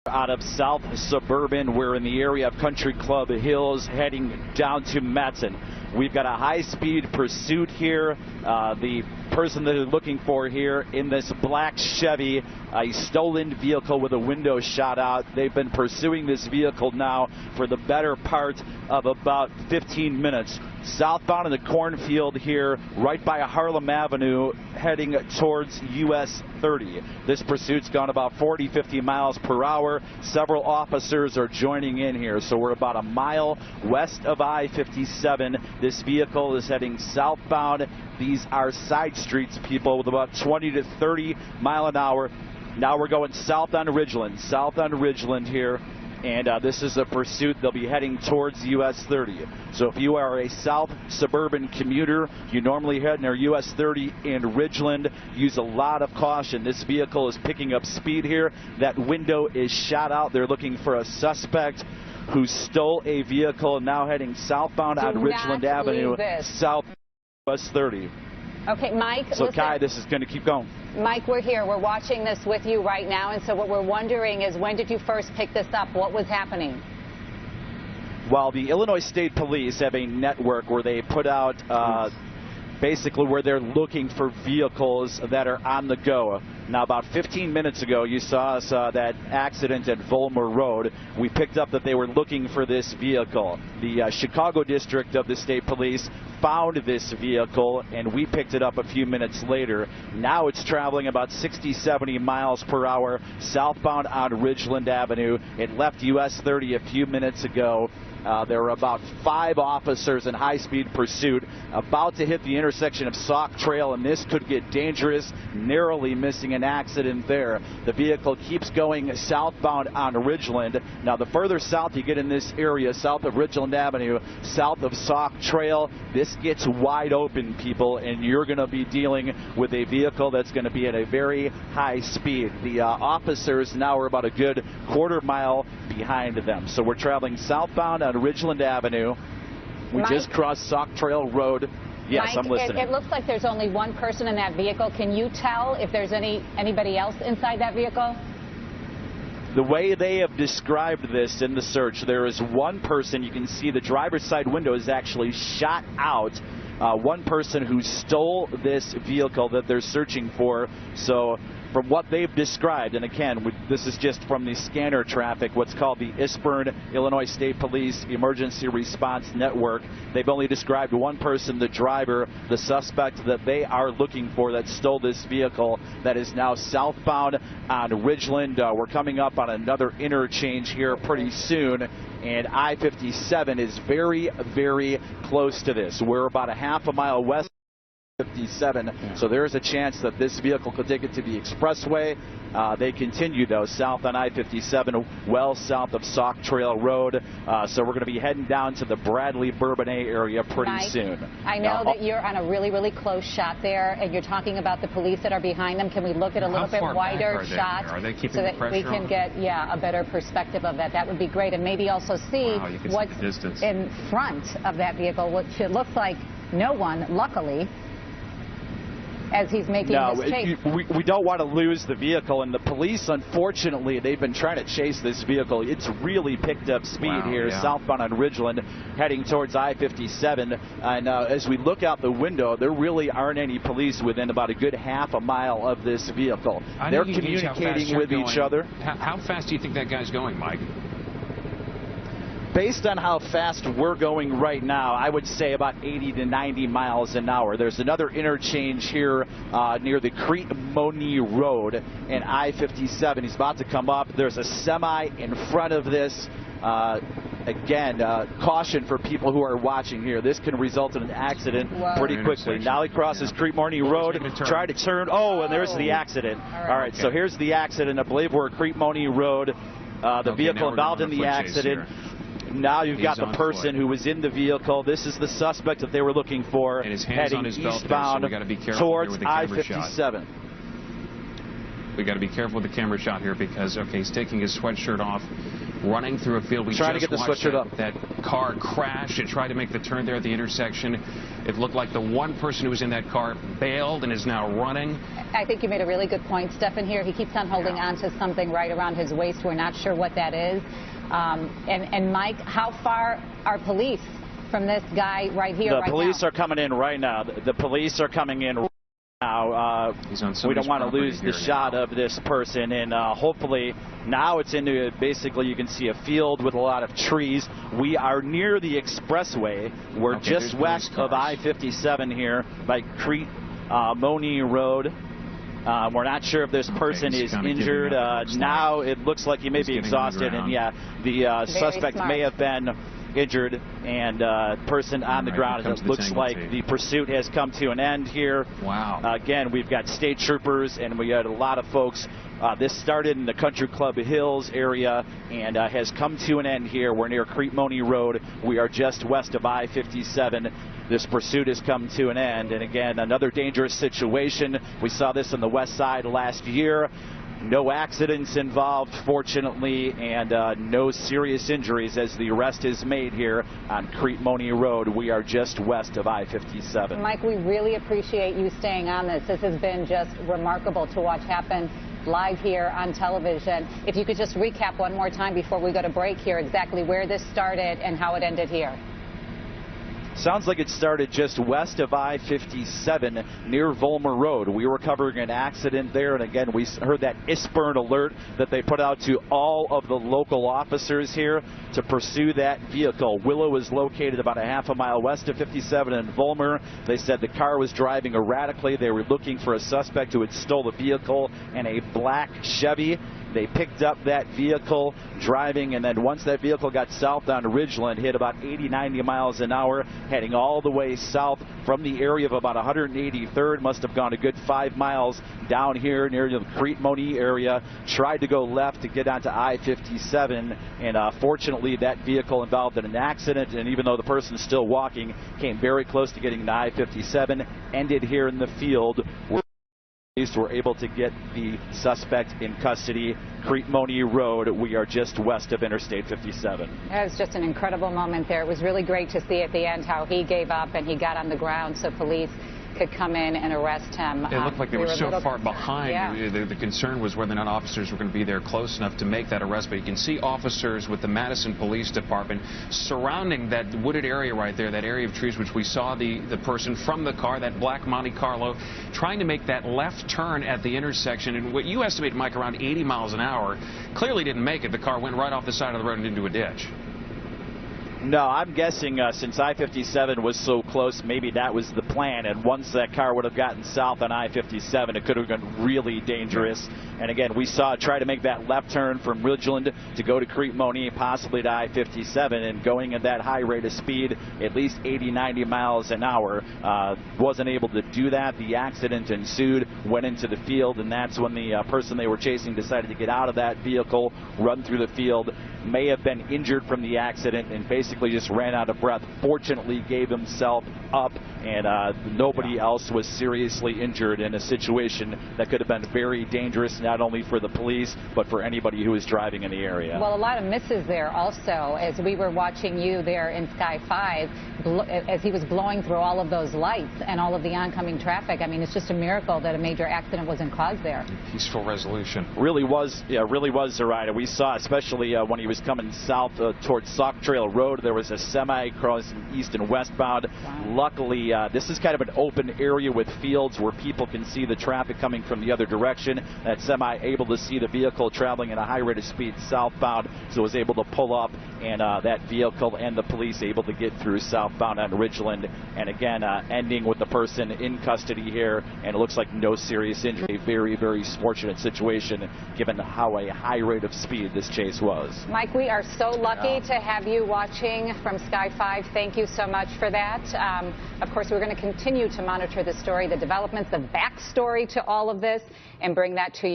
Out of South Suburban, we're in the area of Country Club Hills heading down to Matson. We've got a high-speed pursuit here. The person that they're looking for here in this black Chevy, a stolen vehicle with a window shot out. They've been pursuing this vehicle now for the better part of about 15 minutes. Southbound in the cornfield here, right by Harlem Avenue, heading towards US 30. This pursuit's gone about 40-50 miles per hour. Several officers are joining in here, so we're about a mile west of I-57. This vehicle is heading southbound. These are side streets, people, with about 20 to 30 mile an hour. Now we're going south on Ridgeland here. And this is a pursuit. They'll be heading towards US 30. So if you are a South Suburban commuter, you normally head near US 30 in Ridgeland, use a lot of caution. This vehicle is picking up speed here. That window is shot out. They're looking for a suspect who stole a vehicle, now heading southbound on Ridgeland Avenue, south US 30. Okay, Mike. So, listen, Kai, this is going to keep going. Mike, we're here. We're watching this with you right now. And so what we're wondering is, when did you first pick this up? What was happening? Well, the Illinois State Police have a network where they put out basically where they're looking for vehicles that are on the go. Now, about 15 minutes ago, you saw us that accident at Vollmer Road. We picked up that they were looking for this vehicle. The Chicago district of the state police found this vehicle, and we picked it up a few minutes later. Now it's traveling about 60-70 miles per hour southbound on Ridgeland Avenue. It left US 30 a few minutes ago. There were about 5 officers in high-speed pursuit about to hit the intersection of Sauk Trail, and this could get dangerous, narrowly missing an accident there. The vehicle keeps going southbound on Ridgeland. Now, the further south you get in this area, south of Ridgeland Avenue, south of Sauk Trail, this gets wide open, people, and you're going to be dealing with a vehicle that's going to be at a very high speed. The officers now are about a good quarter mile behind them. So we're traveling southbound on Ridgeland Avenue. We just crossed Sauk Trail Road. Yes, Mike, I'm listening. It looks like there's only one person in that vehicle. Can you tell if there's anybody else inside that vehicle? The way they have described this in the search, there is one person. You can see the driver's side window is actually shot out. One person who stole this vehicle that they're searching for. So from what they've described, and again, this is just from the scanner traffic, what's called the ISPERN, Illinois State Police Emergency Response Network, they've only described one person, the driver, the suspect that they are looking for that stole this vehicle that is now southbound on Ridgeland. We're coming up on another interchange here pretty soon, and I-57 is very, very close to this. We're about a half a mile west 57, so there is a chance that this vehicle could take it to the expressway. They continue, though, south on I-57, well south of Sauk Trail Road. So we're going to be heading down to the Bradley-Bourbonnais area pretty soon. I know that you're on a really, really close shot there, and you're talking about the police that are behind them. Can we look at a little bit wider shot so that we can get a better perspective of that? That would be great, and maybe also see what's in front of that vehicle, which it looks like no one, luckily, as he's making this chase. We don't want to lose the vehicle, and the police, unfortunately, they've been trying to chase this vehicle. It's really picked up speed here southbound on Ridgeland, heading towards I-57. And as we look out the window, there really aren't any police within about a good half a mile of this vehicle. They're communicating with each other. How fast do you think that guy's going, Mike? Based on how fast we're going right now, I would say about 80 to 90 miles an hour. There's another interchange here near the Crete-Money Road and I-57. He's about to come up. There's a semi in front of this. Again, caution for people who are watching here. This can result in an accident pretty quickly. Now he crosses Crete-Money Road, tried to turn. Oh, and there's the accident. All right, so here's the accident. I believe we're at Crete-Money Road. The vehicle involved in the accident. Now you've got the person who was in the vehicle. This is the suspect that they were looking for, and his hands heading on his belt eastbound there, so we got to be careful towards here with the camera I-57. shot. We got to be careful with the camera shot here because, okay, he's taking his sweatshirt off, running through a field. We trying to get the sweatshirt up. That car crashed. It tried to make the turn there at the intersection. It looked like the one person who was in that car bailed and is now running. I think you made a really good point, Stephen, here. He keeps on holding on to something right around his waist. We're not sure what that is. And Mike, how far are police from this guy right here? The police are coming in right now. The police are coming in right now. We don't want to lose the shot of this person, and hopefully now it's into basically you can see a field with a lot of trees. We are near the expressway. We're just west of I-57 here by Crete Money Road. We're not sure if this person is injured. Now it looks like he may be exhausted, and yeah, the suspect may have been injured, and person on the ground. It looks like the pursuit has come to an end here. Wow. Again, we've got state troopers, and we got a lot of folks. This started in the Country Club Hills area and has come to an end here. We're near Crete Money Road. We are just west of I-57. This pursuit has come to an end. And again, another dangerous situation. We saw this on the west side last year. No accidents involved, fortunately, and no serious injuries as the arrest is made here on Crete Money Road. We are just west of I-57. Mike, we really appreciate you staying on this. This has been just remarkable to watch happen live here on television. If you could just recap one more time before we go to break here exactly where this started and how it ended here. Sounds like it started just west of I-57 near Volmer Road. We were covering an accident there, and again, we heard that ISBERN alert that they put out to all of the local officers here to pursue that vehicle. Willow is located about a half a mile west of 57 in Volmer. They said the car was driving erratically. They were looking for a suspect who had stole the vehicle in a black Chevy. They picked up that vehicle driving, and then once that vehicle got south on Ridgeland, hit about 80, 90 miles an hour, heading all the way south from the area of about 183rd, must have gone a good 5 miles down here near the Crete Money area, tried to go left to get onto I-57, and fortunately that vehicle involved in an accident, and even though the person is still walking, came very close to getting to I-57, ended here in the field. Police were able to get the suspect in custody. Crete Money Road, we are just west of Interstate 57. It was just an incredible moment there. It was really great to see at the end how he gave up and he got on the ground so police could come in and arrest him. It looked like they were so far behind. Yeah. The concern was whether or not officers were going to be there close enough to make that arrest. But you can see officers with the Madison Police Department surrounding that wooded area right there, that area of trees, which we saw the person from the car, that black Monte Carlo, trying to make that left turn at the intersection. And what you estimate, Mike, around 80 miles an hour, clearly didn't make it. The car went right off the side of the road and into a ditch. No, I'm guessing since I-57 was so close, maybe that was the plan. And once that car would have gotten south on I-57, it could have been really dangerous. And again, we saw it try to make that left turn from Ridgeland to go to Crete Money, possibly to I-57, and going at that high rate of speed, at least 80, 90 miles an hour. Wasn't able to do that. The accident ensued, went into the field, and that's when the person they were chasing decided to get out of that vehicle, run through the field, may have been injured from the accident, and basically just ran out of breath. Fortunately, gave himself up, and nobody else was seriously injured in a situation that could have been very dangerous, not only for the police, but for anybody who was driving in the area. Well, a lot of misses there also, as we were watching you there in Sky 5, as he was blowing through all of those lights and all of the oncoming traffic. I mean, it's just a miracle that a major accident wasn't caused there. Peaceful resolution. Really was, Zoraida. We saw, especially when he was coming south towards Sauk Trail Road, there was a semi crossing east and westbound. Wow. Luckily, this is kind of an open area with fields where people can see the traffic coming from the other direction. That semi able to see the vehicle traveling at a high rate of speed southbound, so was able to pull up, and that vehicle and the police able to get through southbound on Ridgeland. And again, ending with the person in custody here, and it looks like no serious injury. Very, very fortunate situation given how a high rate of speed this chase was. Mike, we are so lucky to have you watching from Sky 5. Thank you so much for that. Of course, we're going to continue to monitor the story, the developments, the backstory to all of this, and bring that to you.